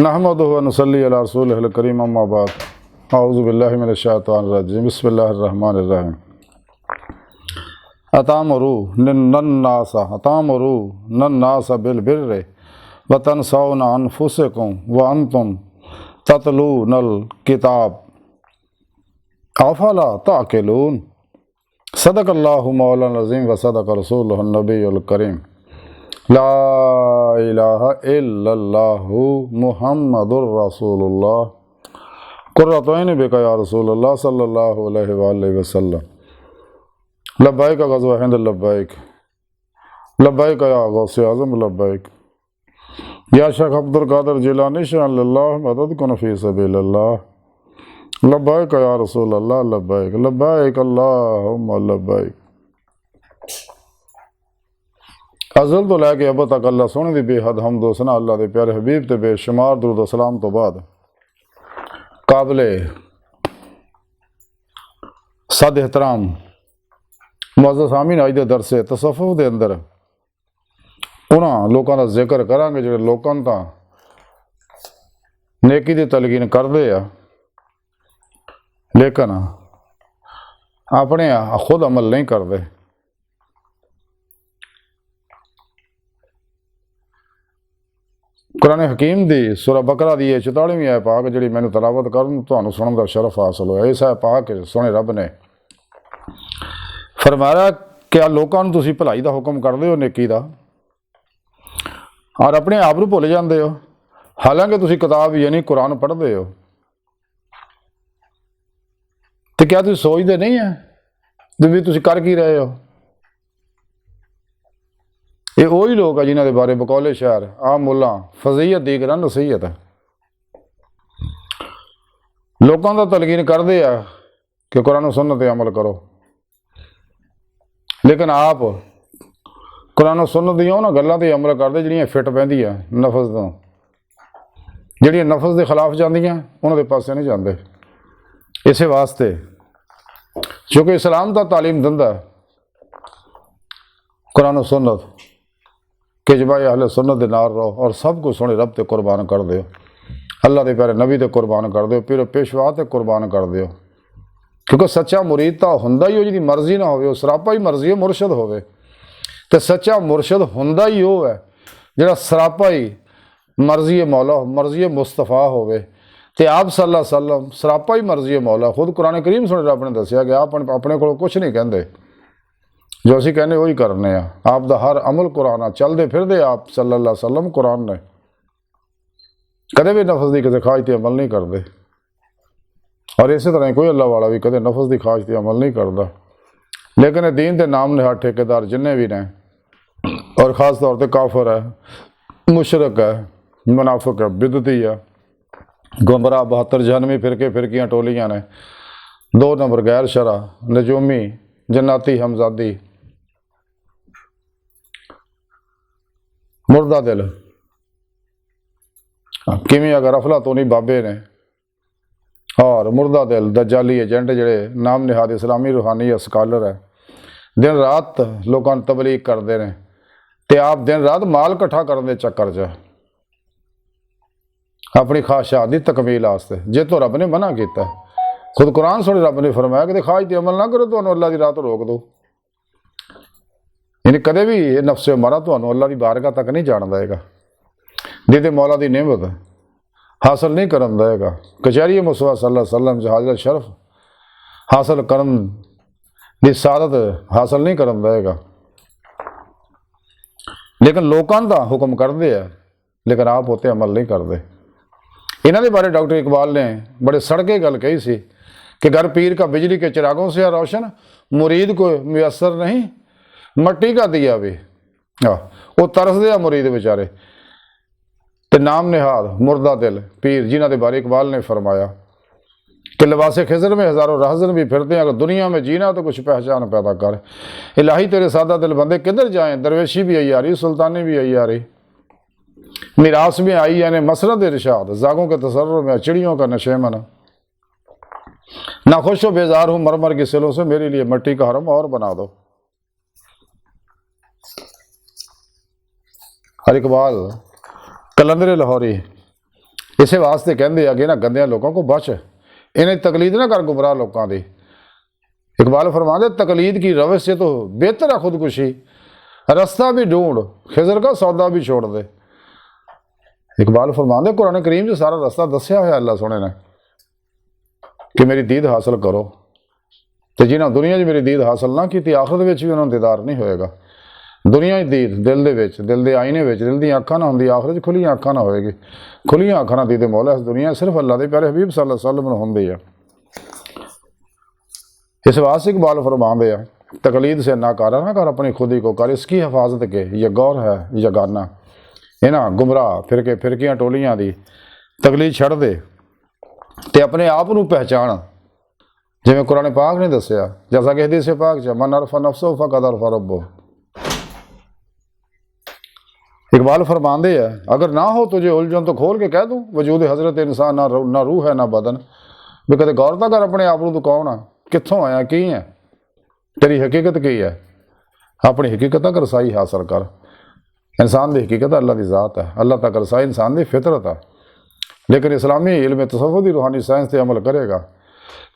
नहमदुहु व नुसल्ली अला रसूलिहिल करीम अम्मा बाद अऊज़ु बिल्लाहि मिनश शैतानिर रजीम बिस्मिल्लाहिर रहमानिर रहीम अतामुरू नन्नासा बिल बिर्रि व तनसौना अनफुसकुम व अंतुम ततलूनल किताब अफला ताक़िलून सदक़ल्लाहु मौलाना अज़ीम व सदक़ रसूलुहुन नबियुल करीम ला इलाहा इल्लल्लाहु मुहम्मदुर रसूलुल्लाह कुर्रतु ऐनी बिका या रसूलल्लाह सल्लल्लाहु अलैहि वसल्लम लब्बैक गज़वा हिंद लब्बैक या गौसे आज़म लब्बैक या शेख अब्दुल कादिर जिलानी शान लिल्लाह मदद कुन फी सबीलिल्लाह लब्बैक या रसूलल्लाह लब्बैक अल्लाहुम्मा लब्बैक। अज़ल तो लैके अब तक अल्लाह सोने की बेहद हमद व सना अल्लाह के प्यारे हबीब ते बेशुमार दुरूद सलाम तो बाद काबिले सद एहतराम मुअज़्ज़ज़ सामीन अज के दरसे तसव्वुफ़ के अंदर उन्होंने लोगों का जिक्र करांगे जो लोगों तो नेकी की तलकीन करते हैं लेकिन अपने खुद अमल नहीं करते। कुरान हकीम की सूरह बकरा की 44वीं आयत पाक जी मैंने तलावत कर तुहानू सुनने का शरफ हासिल होया। इस आयत पाक सोने रब ने फरमाया क्या लोगों को तुसीं भलाई का हुक्म करते हो नेकी का और अपने आप को भुल जाते हो, हालांकि तुसीं किताब यानी कुरान पढ़ते हो। तो क्या तुसीं सोचते नहीं है भी तुसीं कर की रहे हो? ये वही लोग है जिन्हों के बारे बकौले शायर आम मुला फजीयत दीगर नसीहत है लोगों का तलकीन करते हैं कि कुरान सुन्नत अमल करो, लेकिन आप कुरान सुन्नत दी उन्होंने गल्लां ते अमल करते जिहड़ियां फिट पैंदियां नफस तो, जिहड़ियां नफस के खिलाफ जांदियां उन्होंने पासे नहीं जाते। इस वास्ते क्योंकि इस्लाम का तालीम दिंदा कुरान सुन्नत कि जबाए अहले सुन्नत दे नाल रहो और सब कुछ सोने रब ते कुर्बान कर दो, अल्लाह के प्यारे नबी ते कुर्बान कर दो, फिर पेशवा ते कुर्बान कर दो। क्योंकि सच्चा मुरीद तो हुंदा ही हो जिहदी मर्जी ना हो, सरापा ही मर्जी है मुरशद होवे। तो सच्चा मुरशद हुंदा ही वो है जिहड़ा सरापा ही मर्जी मौला मर्जी मुस्तफा होवे। ते आप सल्लल्लाहु अलैहि वसल्लम सरापा ही मर्जी मौला। खुद कुरान करीम सुने रब ने दसिया कि आप अपने को कुछ नहीं कहते, जो असी कहने वही करने आप दा हर अमल कुरान आ। चलते फिरते आप सल्लल्लाहु अलैहि वसल्लम कुरान ने कदे भी नफस की किसी ख्वाहिश पर अमल नहीं करते, और इस तरह कोई अल्लाह वाला भी कदे नफस की ख्वाहिश पर अमल नहीं करता। लेकिन दीन के नाम निहाद ठेकेदार जिन्हें भी ने, और ख़ास तौर पर काफर है, मुशरक है, मुनाफिक है, बिदती है, गुमराह 72 जहनवी फिरकियाँ टोलियाँ ने, 2 नंबर गैर शरा नजूमी जन्नाती हमजादी मुर्दा दिल किमें अगर अफलातूनी बाबे ने और मुर्दा दिल दजाली एजेंट जड़े नाम निहाद इस्लामी रूहानी स्कॉलर है दिन रात लोगों को तबलीग करते हैं। तो आप दिन रात माल इकट्ठा करने के चक्कर च अपनी ख्वाहिशात की तकमील वास्ते जे तो रब ने मना किया। खुद कुरान सुने रब ने फरमाया कि ख्वाहिश पर अमल ना करो तो अल्लाह की राह तो रोक दो। यानी कदे भी ये नफ्से मारा तो अल्लाह की बारगाह तक नहीं जान देगा, दीदे मौला की नेमत हासिल नहीं करन देगा, कचहरी मुस्तफा सल्लल्लाहु अलैहि वसल्लम जहाज़ शरफ हासिल करन दी सादत हासिल नहीं करन देगा। लेकिन लोगों का हुक्म करते हैं लेकिन आप होते अमल नहीं करते। इन्हों के बारे डॉक्टर इकबाल ने बड़े सड़के गल कही सी कि घर पीर का बिजली के चिरागों से रोशन, मुरीद को मैसर नहीं मट्टी का दिया भी। वो तरसदे मुरीद बेचारे। तो नाम निहाद मुर्दा दिल पीर जिन्हों के बारे इकबाल ने फरमाया कि लिबासे खिजर में हज़ारों रहजन भी फिरते हैं, अगर दुनिया में जीना तो कुछ पहचान पैदा कर। इलाही तेरे सादा दिल बंदे किधर जाएं, दरवेशी भी आई आ रही, सुल्तानी भी आई आ रही, मिरास में आई यानी मसरत इरशाद, जागों के तसर्रुफ में चिड़ियों का नशेमन, ना खुश हो बेजार हूँ मरमर की सिलों से, मेरे लिए मिट्टी का हरम और बना दो। और इकबाल कलंदर लाहौरी इसे वास्ते कहते हैं कि ना गंदिया लोगों को बच, इन्हें तकलीद ना कर गुमराह लोगों की। इकबाल फरमाते तकलीद की रवश से तो बेहतर है खुदकुशी, रास्ता भी ढूंढ खिजर का सौदा भी छोड़ दे। इकबाल फरमाते कुरान करीम से सारा रास्ता दसिया है अल्लाह सोने ने कि मेरी दीद हासिल करो, तो जिन्हें दुनिया च मेरी दीद हासिल ना की आखिरत में भी उन्होंने दीदार नहीं होएगा। दुनिया की दीद दिल दे विच, दिल के आईने में, दिल दी अखां ना होंदी, आखिरत खुलियां अखां ना होएगी। खुलियां अखां ना दीदे मौला इस दुनिया सिर्फ अल्लाह के प्यारे हबीब सल्लल्लाहु अलैहि वसल्लम होंदी है। इस वास्ते इकबाल फरमाते हैं तकलीद से नाकारा ना कर, अपनी खुदी को कर, इसकी हिफाजत के ये गौर है यगाना। इन्हां गुमराह फिरके फिरकियां टोलियां दी तकलीद छड़ दे ते अपने आप नूं पहचान, जिवें कुरान पाक ने दसिया, जैसा कि हदीस पाक च मन अरफा नफ्सो फकद अरफा रब्बो। इकबाल फरमाते हैं अगर ना हो तुझे उलझन तो खोल के कह दूं, वजूद हजरत इंसान ना रूह है ना बदन। भी कदे गौर तो कर अपने आप तू कौन है, कित्थों आया, की है, तेरी हकीकत की है। अपनी हकीकत तक रसाई हासिल कर। इंसान की हकीकत अल्लाह की ज़ात है, अल्लाह तक रसाई इंसान की फितरत है। लेकिन इस्लामी इल्म तसव्वुफ की रूहानी साइंस से अमल करेगा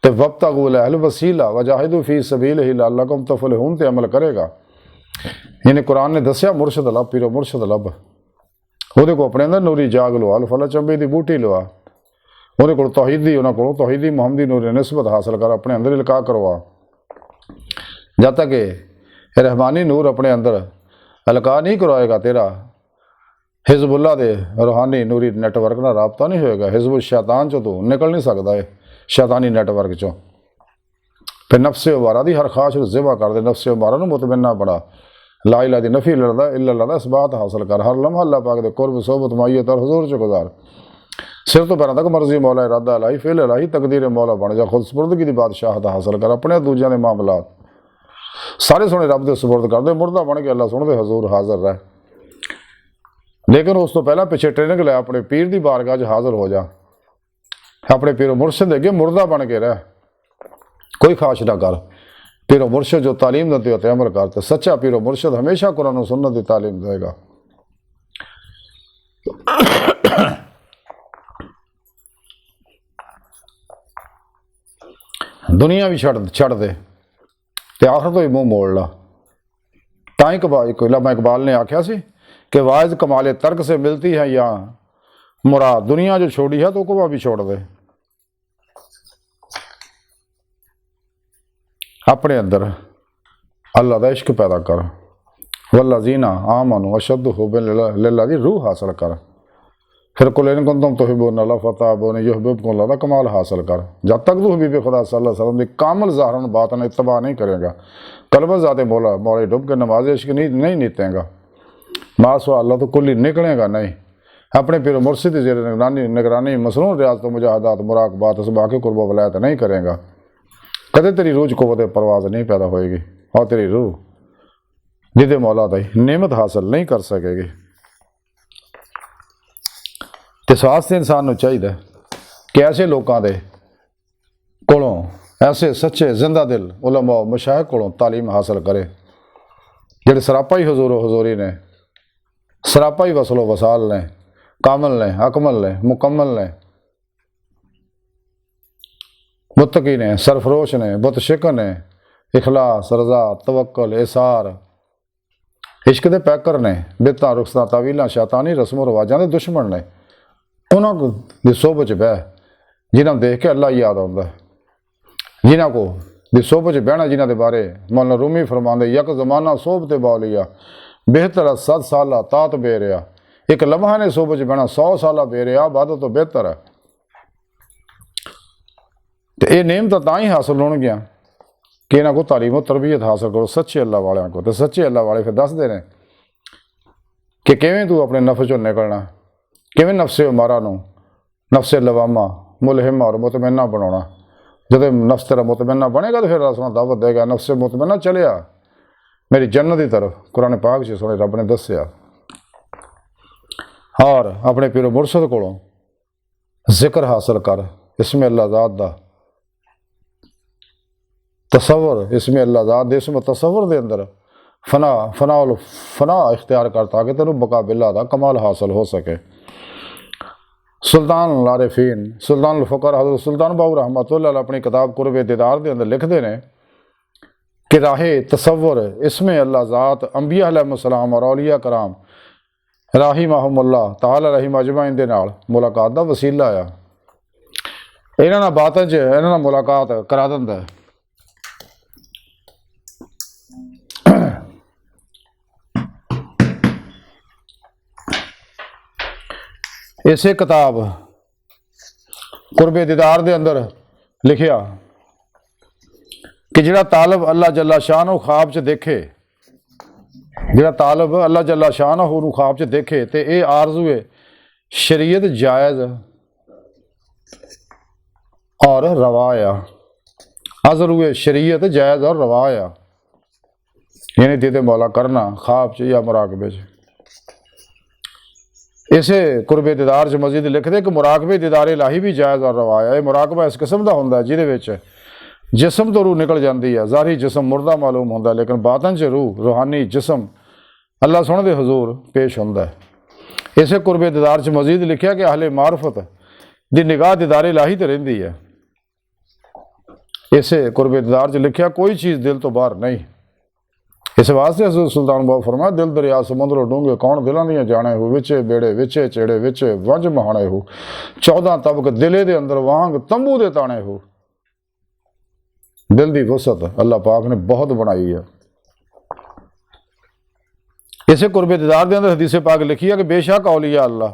तो वब्तगू लहल वसीला वजाहिदू फी सबीलिही लअल्लकुम तुफलिहून ते अमल करेगा। इन्हें कुरान ने दसिया मुर्शद लब, पीरो मुर्शद लब, वो को अपने अंदर नूरी जाग लवा, फला चंबे की बूटी लवा, वो को तौहीदी, उन्होंने को तौहीदी मुहम्मदी नूरी निस्बत हासिल कर, अपने अंदर इल्का करवा। जब तक रहमानी नूर अपने अंदर अलका नहीं करवाएगा तेरा हिजबुल्ला दे रूहानी नूरी नैटवर्क ना राबता नहीं होएगा। हिजबुल शैतान चो तू निकल नहीं सकता है, शैतानी नैटवर्क चो। फिर नफ्से उबारा दी हर खाश ज़िबा कर दे, नफ्से उबारा नूं मुतमन्ना बड़ा, ला इलाहा दी नफ़ी लड़दा इल्ला दा इस बात हासिल कर, हर लम्हा अल्लाह पाक दे कुर्ब सोबत मायत और हुजूर च गुजार। सिर तो पैरों तक मर्जी मौला इरादा इलाही फेल इलाही तकदीर मौला बन जा, खुद सुपुर्दगी दी बादशाहत हासिल कर, अपने दूजियां दे मामलात सारे सोने रब दे सुपुर्द कर दे, मुर्दा बन के अल्लाह सुन दे हजूर हाजिर रह। लेकिन उस तो पहला पिछे ट्रेनिंग लै, अपने पीर की बारगाह च हाजिर हो जा, अपने पीरो मुर्शद अगे मुर्दा बन के रह, कोई खाश ना कर। पीरो मुर्शद जो तालीम देते होते अमल करते, सच्चा पीरो मुर्शद हमेशा कुरान और सुन्नत की तालीम देगा। दुनिया भी छड़ दे ते आखिर तो ही मुँह मोड़ ला। ताई इकबाल ने आख्या सी कि वाइज कमाले तर्क से मिलती है या मुराद, दुनिया जो छोड़ी है तो को भी छोड़ दे। अपने अंदर अल्लाह का इश्क पैदा कर, वल्लज़ीना आमनू अशद्दु हुब्बन लिल्लाह दी रूह हासिल कर। फिर कुल इन कुंतुम तुहिब्बूनल्लाह फत्तबिऊनी युहब्बिबकुमुल्लाह दा कमाल हासिल कर। जब तक तू हबीब खुदा सल्लल्लाहु अलैहि वसल्लम की कामल ज़ाहरन बातन इत्तबा नहीं करेगा, कल्ब ज़ाते मौला मौला डूब के नमाज इश्क नहीं नीतेगा, मासवा अल्लाह तो कुल ही निकलेगा नहीं। अपने पीर मुर्शिद ज़ेर निगरानी मसनून रियाज़त तो मुजाहदात मुराकबात इसबा के कुर्ब वलायत नहीं करेगा, कदे तेरी रूह च कुव्वत परवाज़ नहीं पैदा होएगी और तेरी रूह जिदे मौला दी नेमत हासिल नहीं कर सकेगी। इस वास्ते इंसान को चाहिए कि ऐसे लोगों के कोलों, ऐसे सच्चे जिंदा दिल उलमा मशाइख कोलों तालीम हासिल करे, जेडे सरापा ही हजूर हजूरी ने, सरापा ही वसलो वसाल ने, कामल ने, अकमल ने, मुकम्मल ने, मुत्तकी ने, सरफरोश ने, बुतशिकन ने, इखलास रजा तवक्कल इसार इश्क दे पैकर ने, बिता रुखसा तावीलां शैतानी रस्मों रिवाजां दे दुश्मन ने, उन्होंने सोबत बह जिन्होंने देख के अल्लाह याद आता, जिन्हों को सोबत बहना, जिन्हों के बारे मौलाना रूमी फरमाते यक जमाना सोबते बौलिया बेहतर 7 साल तात बेरिया, एक लम्हा ने सोबत बहना 100 साल बेरिया बाद तो बेहतर है। तो ये नेमत तां ही हासिल होणगियां कि इन्हों को तालीम तरबीयत हासिल करो सच्चे अल्लाह वालों को। तो सच्चे अल्लाह वाले फिर दसते हैं कि किवें तू अपने नफ्स चों निकलना, किवें नफ्से उमारा नूं नफ्से लवामा मुलहिमा और मुतमन्ना बनाना। जब नफ्स तेरा मुतमन्ना बनेगा तो फिर अल्लाह दावत देगा नफ्से मुतमन्ना चलिया मेरी जन्नत की तरफ। कुरान पाक च सुने रब ने दसिया। और अपने पीरो मुर्शद कोलों जिक्र हासिल कर, इसमें अल्लाह ज़ात दा तसव्वुर, इसमें अल्लाह ज़ात दे इसमें तसव्वुर दे अंदर फना इख्तियार कर ताकि तेनों मुकाबिला दा कमाल हासिल हो सके। सुल्तान लारिफीन सुल्तान फ़कर हज़रत सुल्तान बाहू रहमतुल्लाह अलैह अपनी किताब कुर्ब दीदार के अंदर लिखते हैं कि राहे तसव्वुर इसमें अल्लाह ज़ात अंबिया अलैहिस्सलाम और औलिया कराम राहिमहुमुल्लाह ताला रहीम अजमाइन दे नाल मुलाकात का वसीला आ। इन्हां नाल बातन च इन्हां नाल मुलाकात करा दिंदा है। इसे किताब कुर्बे दीदार दे अंदर लिखिया कि जिहड़ा तालब अल्लाह जल्ला शाह ख्वाब च देखे, जिहड़ा तालब अल्लाह जल्ला शाह ख्वाब च देखे तो यह आरज़ू है शरीयत जायज़ और रवाया। आरज़ू शरीयत जायज़ और रवाया यानी दीदे मौला करना ख्वाब च या मुराकबे च। इसे कुर्बे दीदार च मजीद लिखते कि मुराकबे दीदार इलाही भी जायज़ और रवाया। मुराकबा इस किस्म का होंदा है जिहदे विच जिसम तो रूह निकल जाती है। ज़ाहिरी जिसम मुर्दा मालूम होंदा लेकिन बातन च रूह रूहानी जिसम अल्लाह सोहणे दे हुजूर पेश होंदा है। इसे कुर्बे दीदार च मजीद लिखिया कि अहले मारफत दी निगाह दीदार इलाही ते रहिंदी है। इसे कुर्बे दीदार च लिखिया कोई चीज़ दिल तो बाहर नहीं। इस वास्ते हज़रत सुल्तान बाहू फरमाया दिल दरिया समुद्रों डूंगे कौन दिलों दियां जाने हो, विचे बेड़े विचे चेड़े विचे वंज महाने हो, 14 तबक दिले दे अंदर वांग तंबू दे ताने हो। दिल की वसत अल्लाह पाक ने बहुत बनाई है। इसे कुर्बे दीदार के अंदर हदीस पाक लिखी है कि बेशक औलिया अल्लाह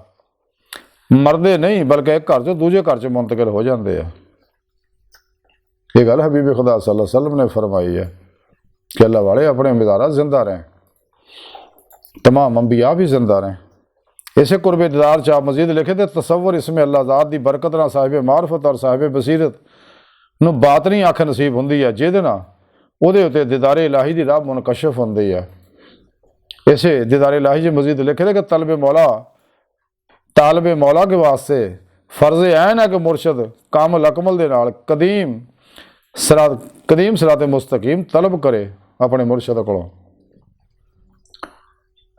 मरदे नहीं बल्कि एक घर चो दूजे घर च मुंतकिल हो जाते हैं। ये गल हबीब खुदा सल्लल्लाहु अलैहि वसल्लम ने फरमाई है कि अल्लाह वाले अपने मिजारा जिंदा रहें, तमाम अंबिया भी जिंदा रहें। इसे कुर्बे दीदार च आप मजीद लिखे थे तसव्वुर इसमें अल्लाह ज़ात की बरकत ना साहिब मारफत और साहिब बसीरत ਨੂੰ ਬਾਤਨੀ ਅੱਖ ਨਸੀਬ ਹੁੰਦੀ ਹੈ ਜਿਹਦੇ ਨਾਲ ਉਹਦੇ ਉੱਤੇ ਦੀਦਾਰੇ ਇਲਾਹੀ ਦੀ ਰਾਹ ਮੁਨਕਸ਼ਫ ਹੁੰਦੀ ਹੈ। ਇਸੇ ਦੀਦਾਰੇ ਇਲਾਹੀ 'ਚ ਮਜ਼ੀਦ ਲਿਖੇ ਕਿ ਤਾਲਬ ਮੌਲਾ के वास्ते फ़र्ज़ ऐन है कि मुर्शद कामिल अकमल दे नाल कदीम सिरात मुस्तकीम तलब करे अपने मुर्शद कोलों।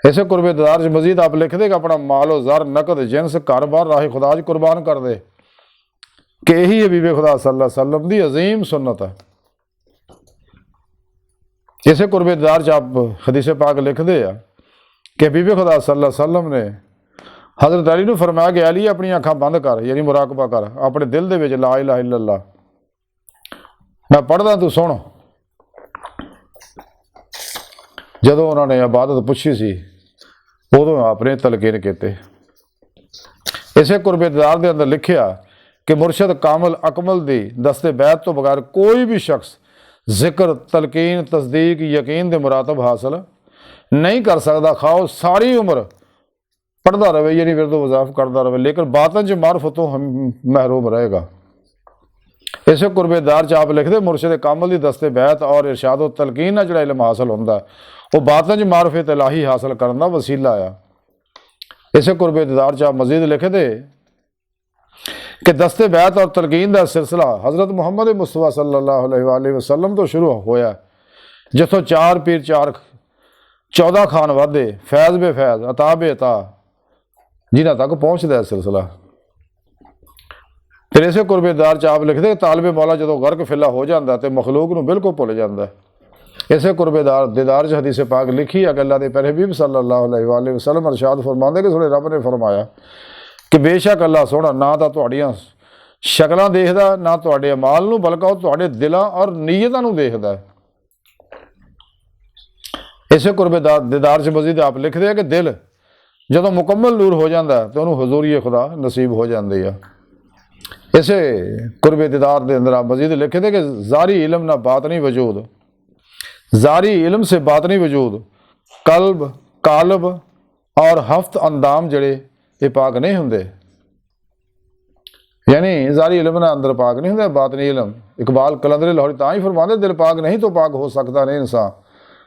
इसे कुर्बे दीदार च मजीद आप लिखते कि अपना मालो ज़र नकद जिनस घर बार राह खुदा च कुर्बान कर दे कि यही हबीब खुदा सल्लल्लाहु अलैहि वसल्लम की अजीम सुन्नत है। इसे कुर्बे दीदार च आप हदीस पाक लिखते हैं कि हबीब खुदा सल्लल्लाहु अलैहि वसल्लम ने हज़रत अली नूं फरमाया कि अली अपनी अखां बंद कर यानी मुराकबा कर अपने दिल दे विच ला इलाहा इल्लल्लाह मैं पढ़दा तू सुन। जदों उन्होंने इबादत पूछी सी उदों आपने तलकीन कीते। इसे कुर्बे दीदार के अंदर लिखिया कि मुर्शद कामिल अकमल दी दस्ते बैत तो बगैर कोई भी शख्स जिक्र तलकीन तस्दीक यकीन दे मुरातब हासिल नहीं कर सकता। खाओ सारी उम्र पढ़ता रहे यानी विरद वज़ाफ़ करता रहे लेकिन बातन च मारफतों महरूम रहेगा। इसे कुर्बे दीदार च आप लिखते मुर्शद कामिल दी दस्ते बैत और इरशाद तलकीन ना जिहड़ा इल्म हासिल होंदा वो बातन च मारफत इलाही हासिल करने का वसीला आ। इसे कुर्बे दीदार च आप मजीद लिखते कि दस्ते बैत और तलकीन का सिलसिला हज़रत मुहम्मद मुस्तफ़ा सल्लल्लाहु अलैहि वसल्लम तो शुरू होया जिथों 4 पीर 14 खान वादे फैज़ बे फैज़ अता बे अता जिन्हां तक पहुँचता है सिलसिला। फिर इसे कुर्बे दीदार च आप लिखते तालबे मौला जो गर्क फिला हो जाता तो मखलूक नूं बिल्कुल भुल जाता है। इसे कुर्बे दीदार च हदीस पाक लिखी है कि अल्लाह के प्यारे हबीब सल्लल्लाहु अलैहि वसल्लम इरशाद फरमाते कि सोहणे रब ने फरमाया कि बेशक अल्लाह सोहना ना तो तुहाड़ियां शक्लां देखदा ना तुहाडे अमाल नूं बल्कि वो तुहाडे दिलां और नीयतां नूं देखदा है। इसे कुर्बे दीदार च मजीद आप लिखते हैं कि दिल जदों मुकम्मल नूर हो जाता है तो उन्होंने हजूरी खुदा नसीब हो जाती है। इसे कुर्बे दीदार के अंदर आप मजीद लिखते कि ज़ारी इल्म ना बातनी वजूद ज़ारी इल्म से बातनी वजूद कल्ब कालब और हफ्त अंदाम जड़े ये पाक नहीं होंगे यानी ज़ारी इल्म ना अंदर पाक नहीं होंगे बातनी इल्म। इकबाल कलंदर लाहौरी तां ही फरमाते दिल पाक नहीं तो पाक हो सकता नहीं इंसान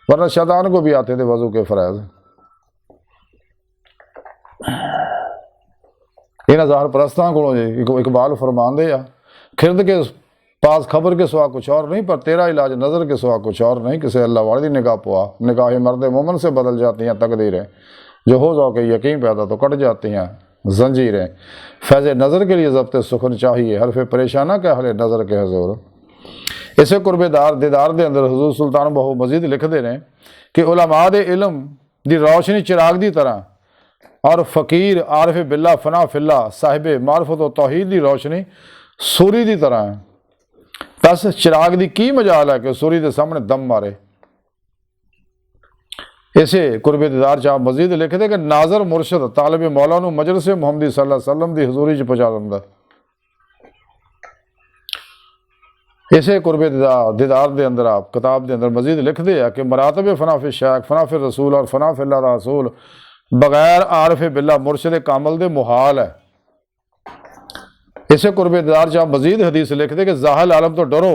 वरना शैतान को भी आते थे वजू के फ़राइज़। इन्हां ज़ाहिर परस्तां को इकबाल फरमाते आ खिरद के पास खबर के सिवा कुछ और नहीं पर तेरा इलाज नज़र के सिवा कुछ और नहीं। किसी अल्लाह वाली निगाह पुआ निगाह मर्द मोमन से बदल जाती हैं तकदीरें जो हो जाओ के यकीन पैदा तो कट जाती हैं जंजीरें। फैज़ नज़र के लिए ज़ब्त सुखन चाहिए, हरफ परेशाना के हले नज़र के हजूर। इसे कुर्बेदार दीदार के अंदर हजूर सुल्तान बहु मजीद लिखते हैं कि उलमा दे इलम दी रोशनी चिराग की तरह और फ़कीर आरफ बिल्ला फना फिल्ला साहिब मारफत व तौहीद की रोशनी सूरी की तरह है। दस चिराग की की मजाल है कि सूरी के सामने दम मारे। इसे कुर्बे दीदार चाह मजीद लिखते कि नाजर मुर्शद तालिब मौला नूं मजलिस मुहम्मदी सल्लल्लाहु अलैहि वसल्लम की हजूरी च पहुँचा दिंदा। इसे कुर्बे दीदार के अंदर आप किताब के अंदर मजीद लिखते हैं कि मरातब फनाफि शेख फनाफि रसूल और फनाफिल्ला रसूल बगैर आरफ बिल्ला मुर्शद कामल दे मुहाल है। इसे कुर्बे दीदार चाह मजीद हदीस लिखते कि जाहल आलम तो डरो।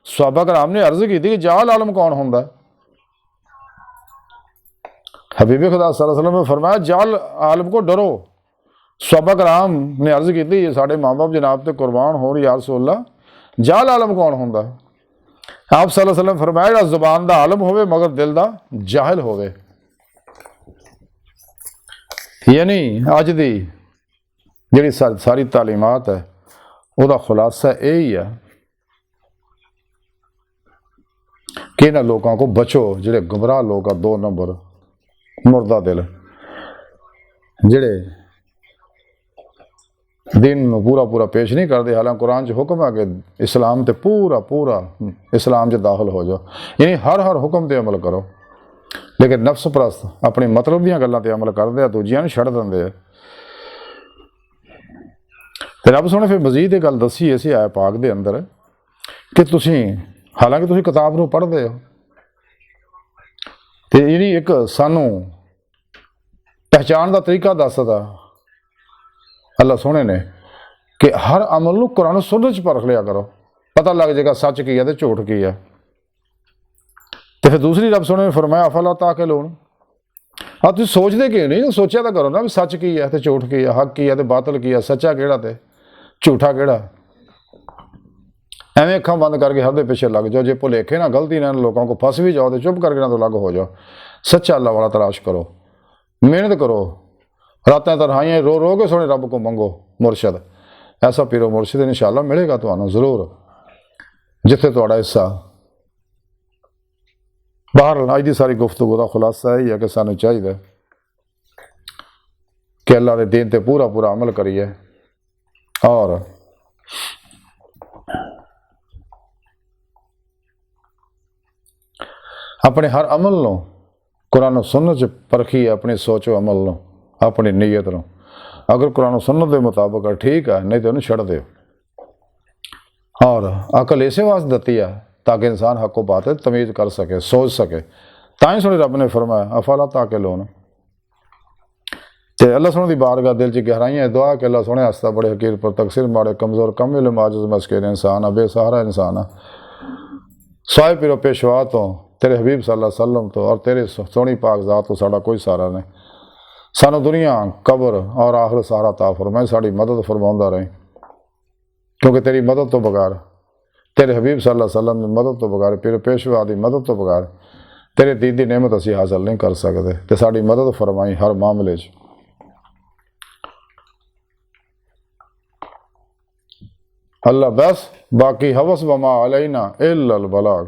सहाबा कराम ने अर्ज की कि जाहल आलम कौन होंदा है? हबीब खुदा सल्लल्लाहु अलैहि वसल्लम ने फरमाया जाहल आलम को डरो। सहाबा कराम ने अर्ज की ये साढ़े माँ बाप जनाब ते कुर्बान हो या रसूलल्लाह जाहल आलम कौन होंदा? आप सल्लल्लाहु अलैहि वसल्लम फरमाया जुबान दा आलम होवे मगर दिल दा जाहिल होवे। यानी अज दी जिहड़ी सारी तालीमात है ਉਹਦਾ खुलासा यही है कि इन्होंने लोगों को बचो जिहड़े गुमराह लोग आ, 2 नंबर मुर्दा दिल जिहड़े दिन पूरा पूरा पेश नहीं करते। हालांकि कुरान च हुक्म है कि इस्लाम ते पूरा पूरा इस्लाम च दाखिल हो जाओ, यानी हर हुक्म ते अमल करो। लेकिन नफ्स परस्त अपनी मतलब दीयां गल्लां ते अमल करते हैं, दूजियां नूं छड्ड दिंदे आ। ते रब सोहणे फिर मजीद ये गल दसी इस आया पाक दे अंदर कि तुसीं हालांकि तुसीं किताब नूं पढ़दे हो ते जिहड़ी एक सानूं पहचान का तरीका दसदा अल्लाह सोहणे ने कि हर अमल नूं कुरान सुन्नत च परख लिया करो, पता लग जाएगा सच की है ते झूठ की है। तो फिर दूसरी रब सोहणे ने फरमाया अफला ताक़िलून, तुसीं सोचते क्यों नहीं? सोचा तो करो ना भी सच की है ते झूठ की है, हक की है ते बातल की है, सच्चा किहड़ा ते झूठा किहड़ा। एवें अखां बंद करके हर दे पिछे लग जाओ, जे भुलेखे ना गलती ना लोगों को फस भी जाओ तो चुप करके ना तो अलग हो जाओ। सच्चा अल्लाह वाला तलाश करो, मेहनत करो, रातें तन्हाइयां रो रो के सोने रब को मंगो मुर्शद। ऐसा पीरो मुर्शद इंशाअल्लाह मिलेगा तुहानूं जरूर जिथे तुहाडा हिस्सा। बहरहाल अज की सारी गुफ्तगू का खुलासा यही है कि सानूं चाहिए कि अल्लाह के दीन ते पूरा पूरा अमल करिए और अपने हर अमल नूं कुरान सुन्नत च परखिए, अपनी सोचो अमल नूं, अपनी नीयत नूं। अगर कुरान सुन्नत के मुताबिक है ठीक है, नहीं तो उन्हें छड़ दो। और अकल इसे वास्ते दती है ताकि इंसान हको बात तमीज़ कर सके, सोच सके। ताई सुनी रब ने फरमाया अफला ताक़िलून। तो अल्लाह सोहणे दी बारगाह दिल च गहराइयां दुआ कि अल्लाह सोहणे हस्ता बड़े हकीर पर तकसीर माड़े कमज़ोर कम इल्म आजिज़ मस्कीन इंसान है, बेसहारा इंसान है। साहिब पीरो पेशवा तो तेरे हबीब सल्लल्लाहु अलैहि वसल्लम तो और तेरे सोहनी पाक ज़ात तो साड़ा कोई सहारा नहीं। सानू दुनिया कबर और आखिर सहारा ता फरमाए, साड़ी मदद फरमाउंदा रही, क्योंकि तेरी मदद तो बगैर, तेरे हबीब सल्लल्लाहु अलैहि वसल्लम की मदद तो बगैर, पीर पेशवा की मदद तो बगैर तेरे दीन दी नेमत असीं हासिल नहीं कर सकते। तो साड़ी मदद फरमाई हर मामले च। अल्लाह बस बाकी हवस वमा अलैना इल्लल बलाग।